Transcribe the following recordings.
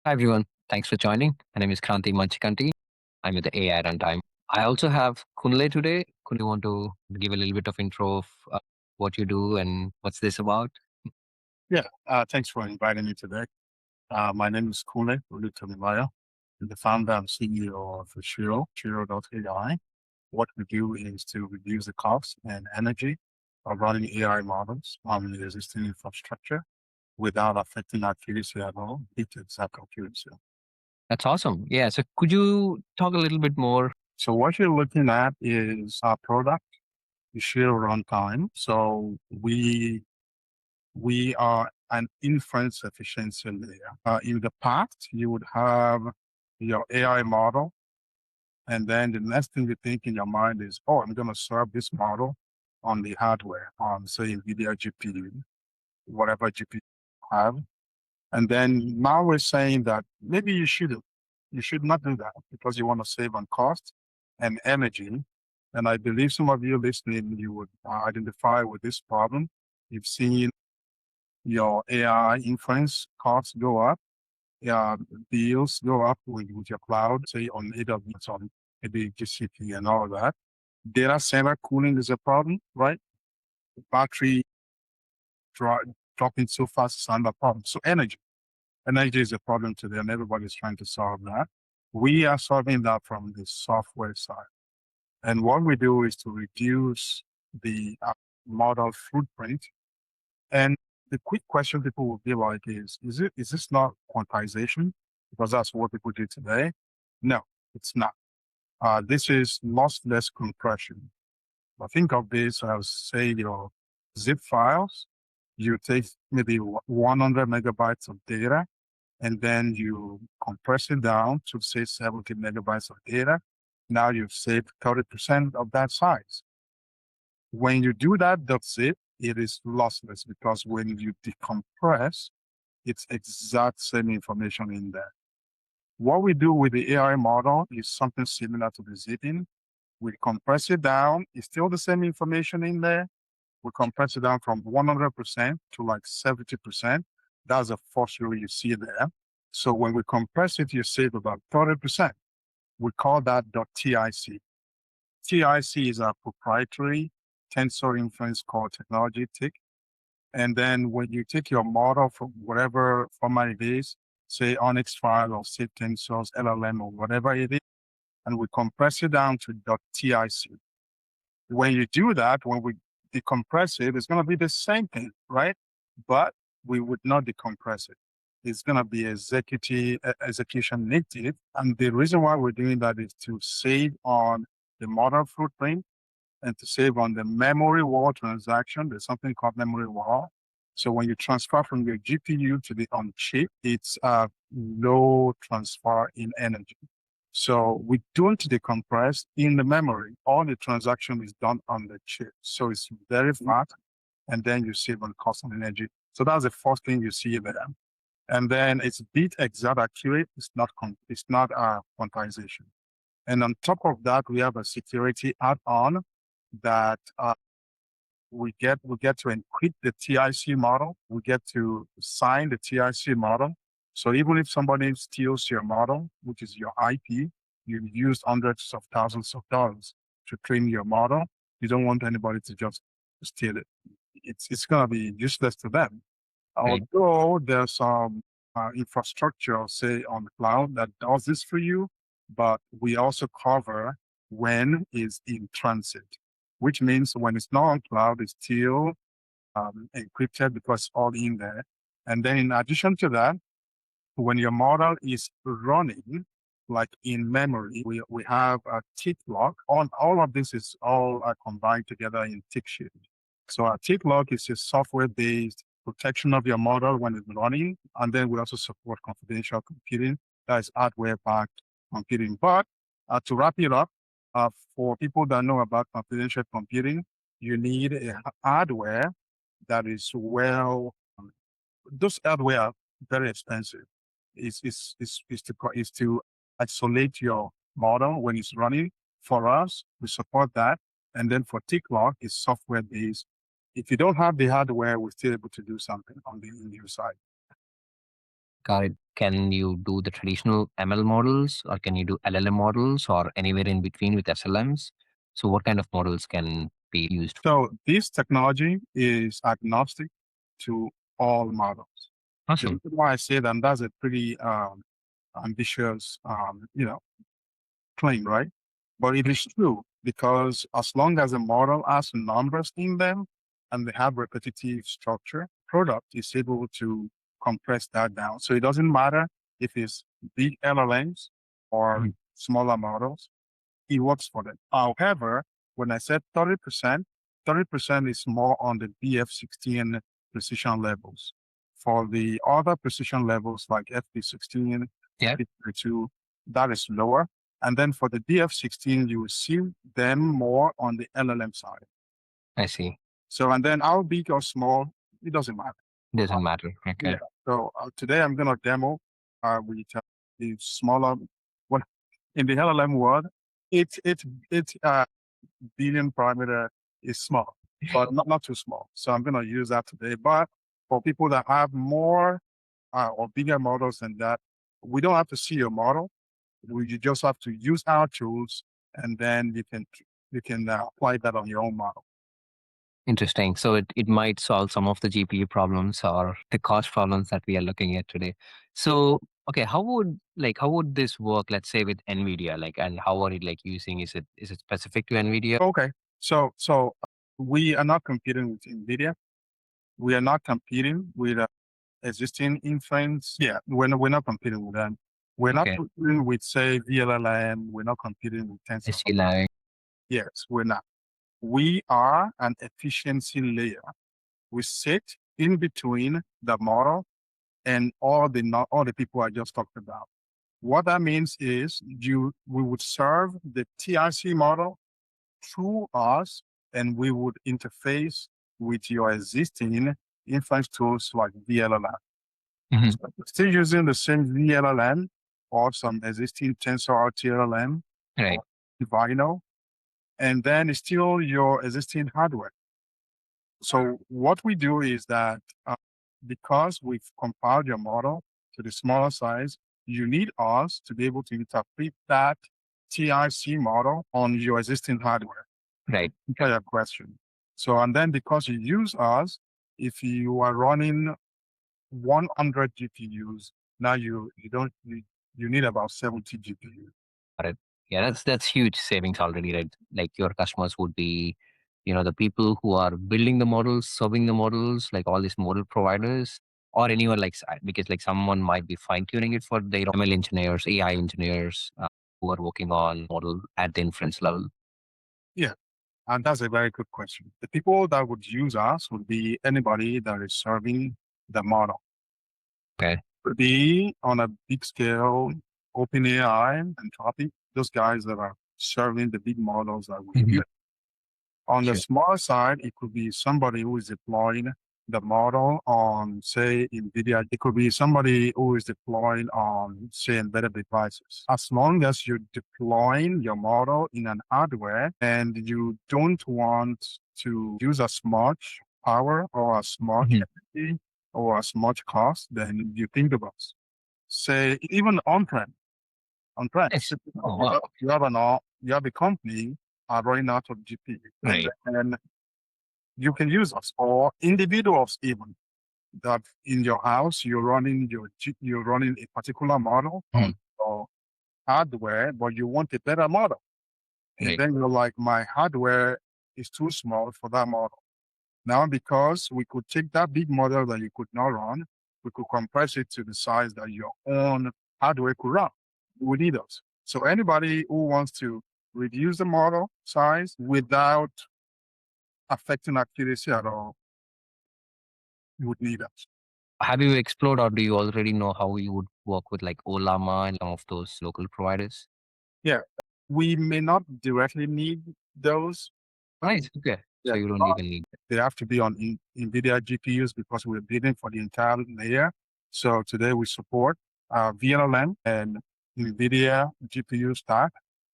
Hi everyone. Thanks for joining. My name is Kranti Manchikanti. I'm with the AI Runtime. I also have Kunle today. Kunle, want to give a little bit of intro of what you do and what's this about? Yeah, thanks for inviting me today. My name is Kune Olutomilaya. I'm the founder and CEO of isiro.ai. What we do is to reduce the cost and energy of running AI models on the existing infrastructure without affecting accuracy at all, it's exact accuracy. That's awesome. Yeah. So could you talk a little bit more? So what you're looking at is our product, ISIRO Runtime. So we are an inference efficiency layer. In the past, you would have your AI model, and then the next thing you think in your mind is, oh, I'm going to serve this model on the hardware, on say NVIDIA GPU, whatever GPU you have. And then now we're saying that maybe you should not do that because you want to save on cost and energy. And I believe some of you listening, you would identify with this problem. You've seen your AI inference costs go up, bills go up with your cloud, say on AWS, on maybe GCP and all of that. Data center cooling is a problem, right? Battery dropping so fast is another problem. So energy is a problem today, and everybody's trying to solve that. We are solving that from the software side. And what we do is to reduce the model footprint. And the quick question people will be like is this not quantization? Because that's what people do today. No, it's not. This is lossless compression. I think of this as, say, your zip files. You take maybe 100 megabytes of data, and then you compress it down to, say, 70 megabytes of data. Now you've saved 30% of that size. When you do that, that's it. It is lossless because when you decompress, it's exact same information in there. What we do with the AI model is something similar to the zipping. We compress it down. It's still the same information in there. We compress it down from 100% to like 70%. That's the first rule you see there. So when we compress it, you save about 30%. We call that .TIC. TIC is our proprietary tensor inference core technology, TIC. And then when you take your model from whatever format it is, say Onyx file or say tensors, LLM or whatever it is, and we compress it down to .TIC. When you do that, when we decompress it, it's going to be the same thing, right? But we would not decompress it. It's going to be execution native. And the reason why we're doing that is to save on the model footprint and to save on the memory wall transaction. There's something called memory wall. So when you transfer from your GPU to the on-chip, it's a low transfer in energy. So we don't decompress in the memory. All the transaction is done on the chip. So it's very fast, and then you save on cost and energy. So that's the first thing you see there. And then it's bit exact accurate. It's not quantization. And on top of that, we have a security add-on that we get to encrypt the TIC model. We get to sign the TIC model. So even if somebody steals your model, which is your IP, you've used hundreds of thousands of dollars to train your model. You don't want anybody to just steal it. It's going to be useless to them. Right. Although there's some infrastructure, say on the cloud, that does this for you, but we also cover when it's in transit, which means when it's not on cloud, it's still encrypted because it's all in there. And then in addition to that, when your model is running, like in memory, we have a TIC lock. All of this is all combined together in TIC Shield. So a TIC lock is a software-based protection of your model when it's running. And then we also support confidential computing. That is hardware-backed computing. But to wrap it up, for people that know about confidential computing, you need a hardware that is those hardware are very expensive. Is to isolate your model when it's running. For us, we support that. And then for TIC lock, it's software-based. If you don't have the hardware, we're still able to do something on the new side. Got it. can you do the traditional ML models, or can you do LLM models, or anywhere in between with SLMs? So what kind of models can be used? So this technology is agnostic to all models. The Awesome. reason why I say that, that's a pretty ambitious, claim, right? But it is true because as long as a model has numbers in them and they have repetitive structure, product is able to compress that down. So it doesn't matter if it's big LLMs or Mhm. smaller models, it works for them. However, when I said 30% is more on the BF16 precision levels. For the other precision levels like FP16, Yeah, FP32, that is lower. And then for the BF16, you will see them more on the LLM side. I see. So, and then how big or small, it doesn't matter. Doesn't matter. Okay. Yeah. So today I'm going to demo with the smaller, well, in the LLM world, it's billion parameter is small, but not too small. So I'm going to use that today. But for people that have more or bigger models than that, we don't have to see your model. You just have to use our tools, and then you can apply that on your own model. Interesting. So it might solve some of the GPU problems or the cost problems that we are looking at today. So okay, how would this work, let's say with NVIDIA, and how are it using? Is it specific to NVIDIA? Okay, so we are not competing with NVIDIA. We are not competing with existing inference. Yeah, we're not competing with them. We're not Okay. competing with, say, vLLM. We're not competing with I TensorFlow. see like Yes, we're not. We are an efficiency layer. We sit in between the model and all the people I just talked about. What that means is we would serve the TIC model through us, and we would interface with your existing inference tools like vLLM. Mhm. So still using the same vLLM or some existing TensorRT-LLM Right. or Vino, and then it's still your existing hardware. So what we do is that because we've compiled your model to the smaller size, you need us to be able to interpret that TIC model on your existing hardware. Right. Okay, your question. So, and then because you use us, if you are running 100 GPUs, now you don't you need about 70 GPUs. Got it. Yeah, that's huge savings already, right? Like your customers would be, the people who are building the models, serving the models, like all these model providers, or anyone because someone might be fine tuning it for their ML engineers, AI engineers who are working on model at the inference level. Yeah. And that's a very good question. The people that would use us would be anybody that is serving the model. Okay. Could be on a big scale, OpenAI, Anthropic, those guys that are serving the big models that we use. On the Sure. smaller side, it could be somebody who is deploying the model on, say, NVIDIA. It could be somebody who is deploying on, say, embedded devices. As long as you're deploying your model in an hardware and you don't want to use as much power or as much energy or as much cost, then you think about, say, even on-prem. On-prem. Nice. So Oh, wow. you have a company running out of GPU. Right. And you can use us, or individuals even that in your house you're running a particular model on your hardware, but you want a better model. And Right. then you're like, my hardware is too small for that model. Now, because we could take that big model that you could not run, we could compress it to the size that your own hardware could run. We need us. So anybody who wants to reduce the model size without affecting accuracy at all, you would need us. Have you explored, or do you already know how you would work with Olama and some of those local providers? Yeah, we may not directly need those. Nice. Okay. Yeah, So you don't even need. they have to be on NVIDIA GPUs because we're bidding for the entire layer. So today we support vLLM and NVIDIA GPU stack.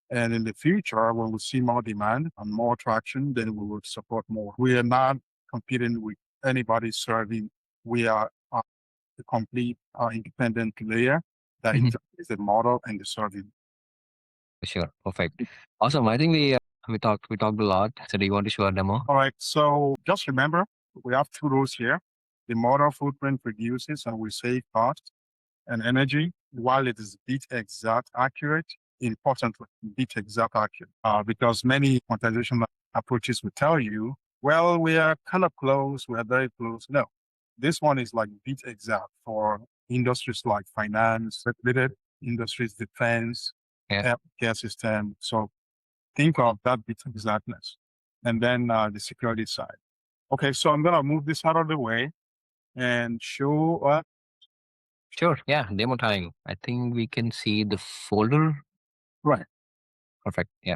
And in the future, when we see more demand and more traction, then we will support more. We are not competing with anybody serving. We are the complete independent layer that interfaces the model and the serving. Sure, perfect, awesome. I think we talked a lot. So do you want to show a demo? All right. So just remember, we have two rules here. The model footprint reduces and we save cost and energy while it is bit exact accurate. Importantly, bit exact accurate, because many quantization approaches will tell you, well, we are kind of close, we are very close. No, this one is like bit exact for industries like finance, regulated industries, defense, healthcare system. So think of that bit exactness. And then the security side. Okay, so I'm going to move this out of the way and show. Sure, yeah, demo time. I think we can see the folder. Right. Perfect, yeah.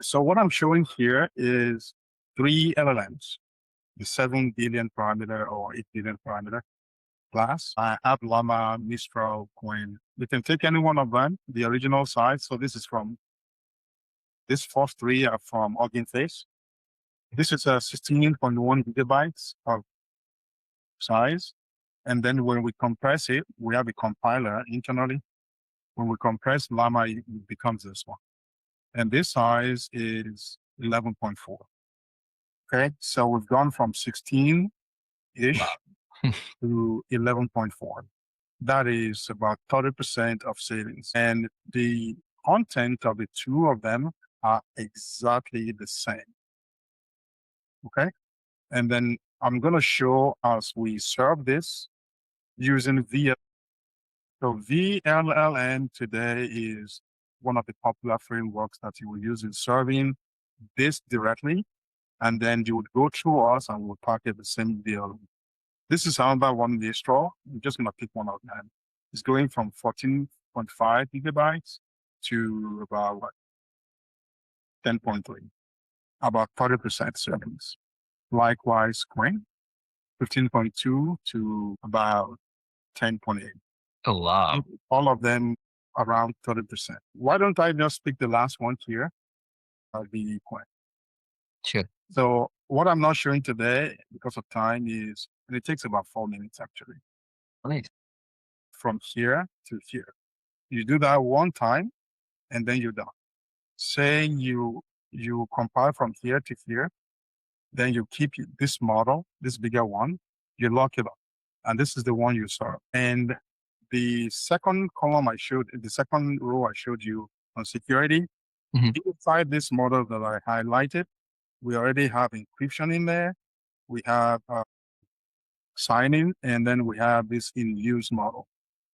So what I'm showing here is 3 LLMs, the 7 billion parameter or 8 billion parameter class. I have Llama, Mistral, Quinn. You can take any one of them, the original size. So this first 3 are from Hugging Face. This is a 16.1 gigabytes of size. And then when we compress it, we have a compiler internally. When we compress Llama, it becomes this one. And this size is 11.4. Okay, so we've gone from 16-ish to 11.4. That is about 30% of savings. And the content of the two of them are exactly the same. Okay, and then I'm going to show as we serve this using vLLM. So vLLM today is one of the popular frameworks that you will use in serving this directly. And then you would go through us and we'll package the same deal. This is another one distro. I'm just going to pick one out now. It's going from 14.5 gigabytes to about 10.3, about 30% savings. Likewise, Quinn, 15.2 to about 10.8. Oh, wow. All of them around 30%. Why don't I just pick the last one here, the Quinn? Sure. So what I'm not showing today because of time is, and it takes about 4 minutes actually. Nice. From here to here. You do that one time and then you're done. Say you compile from here to here, then you keep this model, this bigger one, you lock it up. And this is the one you serve. And the second column the second row I showed you on security, inside this model that I highlighted, we already have encryption in there. We have signing, and then we have this in use model,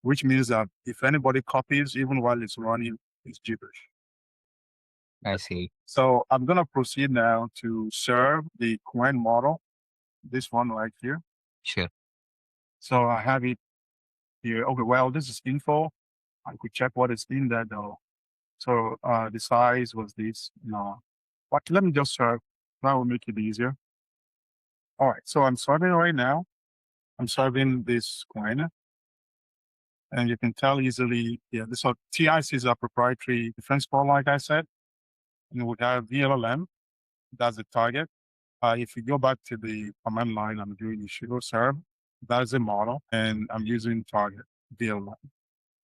which means that if anybody copies, even while it's running, it's gibberish. I see. So I'm going to proceed now to serve the Quinn model, this one right here. Sure. So I have it here. Okay, well, this is info. I could check what is in there though. So the size was this, but let me just serve. That will make it easier. All right, so I'm serving right now. I'm serving this Quinn. And you can tell easily, this TIC is a proprietary difference code, like I said. And we have vLLM, that's the target. If you go back to the command line, I'm doing ISIRO serve, that's the model, and I'm using target vLLM.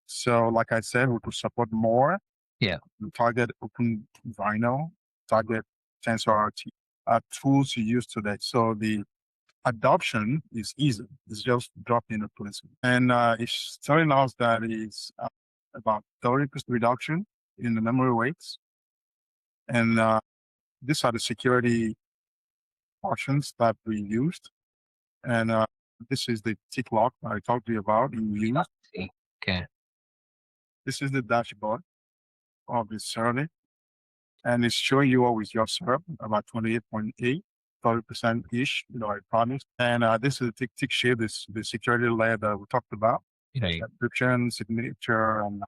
So like I said, we could support more. Yeah. Target Open Rhino, target TensorRT, tools you use today. So the adoption is easy. It's just drop in a place. And it's telling us that it's about 30% reduction in the memory weights. And these are the security options that we used. And this is the tick lock I talked to you about in use. Okay. This is the dashboard of the survey. And it's showing you what we just served, about 28.8. 30%-ish, I promised. And this is the TIC Shield, the security layer that we talked about. Encryption, signature, and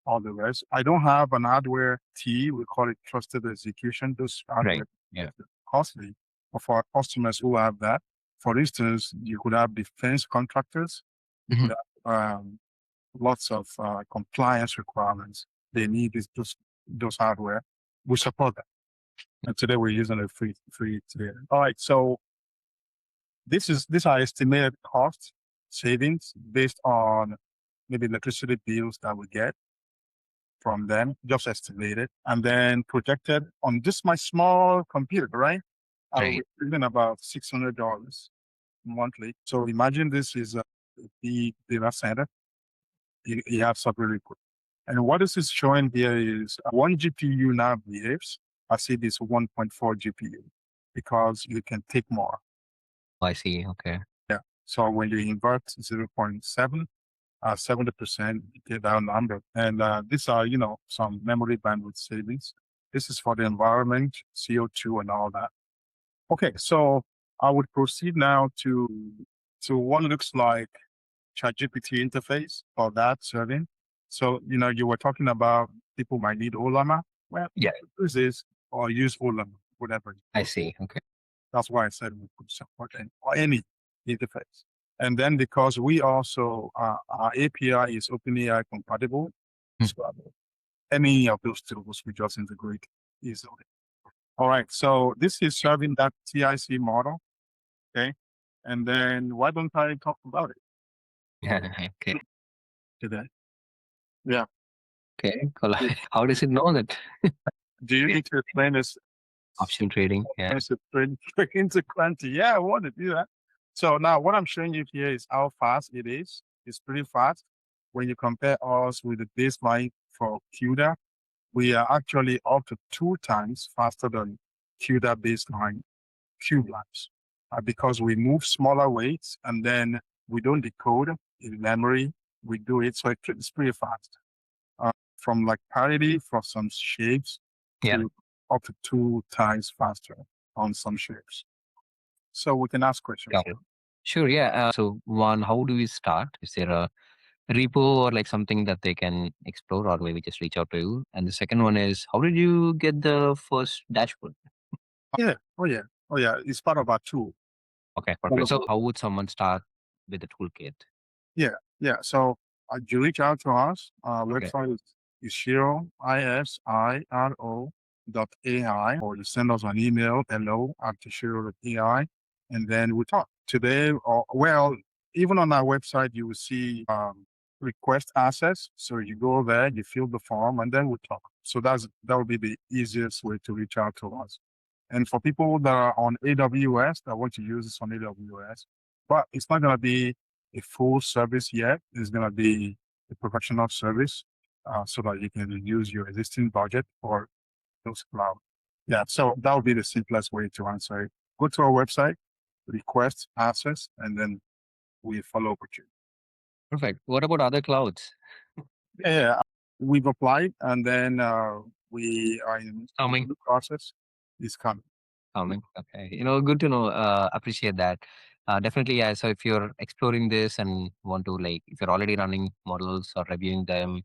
all the rest. I don't have an hardware T, we call it trusted execution. Those hardware costly. But for our customers who have that, for instance, you could have defense contractors, you could have lots of compliance requirements. They need those hardware. We support that. And today we're using a free today. All right, so these are estimated costs savings based on maybe electricity bills that we get from them, just estimated, and then projected on just my small computer, right? I will Right. be spending about $600 monthly. So imagine this is a big data center. You have something really quick. And what this is showing here is one GPU now behaves as if it's 1.4 GPU because you can take more. I see. Okay. Yeah. So when you invert 0.7, 70%, you get that number. And these are, some memory bandwidth savings. This is for the environment, CO2 and all that. Okay, so I would proceed now to what looks like ChatGPT interface for that serving. So, you were talking about people might need Olama. Well, Yeah. use this or use Olama, whatever. I see. Okay. That's why I said we could support any interface. And then because we also, our API is OpenAI compatible, so any of those tools we just integrate easily. All right, so this is serving that TIC model, okay? And then why don't I talk about it Okay. today? Yeah. Okay. Cool. How does it know that Do you need to explain this? option trading? Yeah. It's a into Quanti. Yeah, I want to do that. So now what I'm showing you here is how fast it is. It's pretty fast. When you compare us with the baseline for CUDA, we are actually up to 2 times faster than CUDA baseline cube labs because we move smaller weights and then we don't decode in memory. We do it, so it's pretty fast. From like parity for some shapes to up to 2 times faster on some shapes. So we can ask questions. Got it. Sure. Yeah. So one, how do we start? Is there a repo or like something that they can explore or maybe just reach out to you? And the second one is, how did you get the first dashboard? Yeah. Oh yeah. Oh yeah. It's part of our tool. Okay, perfect. So how would someone start with the toolkit? Yeah. Yeah. So you reach out to us. Our website is ISIRO, ISIRO.ai, or you send us an email, hello@isiro.ai, and then we talk. Today, even on our website, you will see request access. So you go there, you fill the form, and then we talk. So that would be the easiest way to reach out to us. And for people that are on AWS, that want to use this on AWS, but it's not going to be a full service yet. It's going to be a professional service so that you can use your existing budget for those cloud. Yeah, so that would be the simplest way to answer it. Go to our website, request access, and then we follow up with you. Perfect. What about other clouds? Yeah, we've applied, and then we are in the process. It's coming. Okay. Good to know. Appreciate that. Definitely, yeah. So if you're exploring this and want to if you're already running models or reviewing them,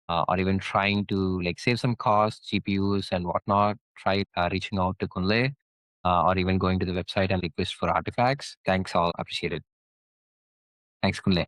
or even trying to save some costs, GPUs and whatnot, try reaching out to Kunle, or even going to the website and request for artifacts. Thanks all. Appreciate it. Thanks, Kunle.